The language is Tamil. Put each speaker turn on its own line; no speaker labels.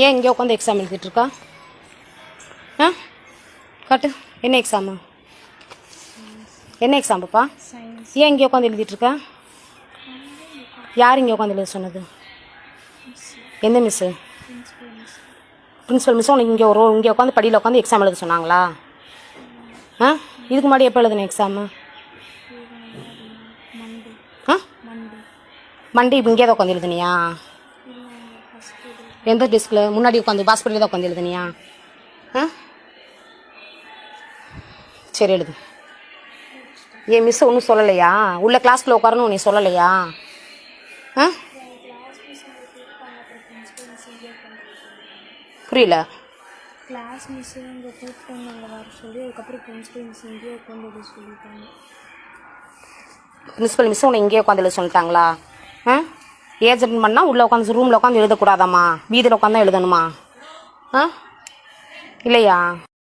ஏன் இங்கே உட்காந்து எக்ஸாம் எழுதிட்டுருக்கா? ஆ காட்டு, என்ன எக்ஸாமு? என்ன எக்ஸாம் பாப்பா? ஏன் இங்கே உட்காந்து எழுதிட்டுருக்கா? யார் இங்கே உட்காந்து எழுத சொன்னது? எந்த மிஸ்ஸு? பிரின்ஸிபல் மிஸ்ஸும் உனக்கு இங்கே உட்காந்து படியில் உட்காந்து எக்ஸாம் எழுத சொன்னாங்களா? ஆ இதுக்கு முன்னாடி எப்போ எழுதுன எக்ஸாமு? ஆ மண்டே இப்போ இங்கே தான் உட்காந்து எழுதுனியா? எந்த டெஸ்கில்? முன்னாடி உட்காந்து பாஸ்போர்ட்டில் தான் உட்காந்து எழுதுனியா? ஆ சரி எழுது. ஏன் மிஸ் ஒன்றும் சொல்லலையா? உள்ள கிளாஸ்க்குள்ளே உட்காரணும் நீ சொல்லலையா? ஆ புரியல.
கிளாஸ் மிஸ் இங்கே கூப்பிட்டாங்க வர சொல்லி, அதுக்கப்புறம் பிரின்சிபல் மிஸ் இங்கேயே உட்காந்து சொல்லிட்டாங்க.
பிரின்சிபல் மிஸ் உன்னை இங்கேயே உட்காந்து எழுத சொல்லிட்டாங்களா? ஆ ஏஜென்ட் பண்ணால் உள்ளே உட்காந்து ரூமில் உட்காந்து எழுதக்கூடாதாம்மா? வீதியில் உட்காந்து தான் எழுதணுமா? ஆ இல்லையா?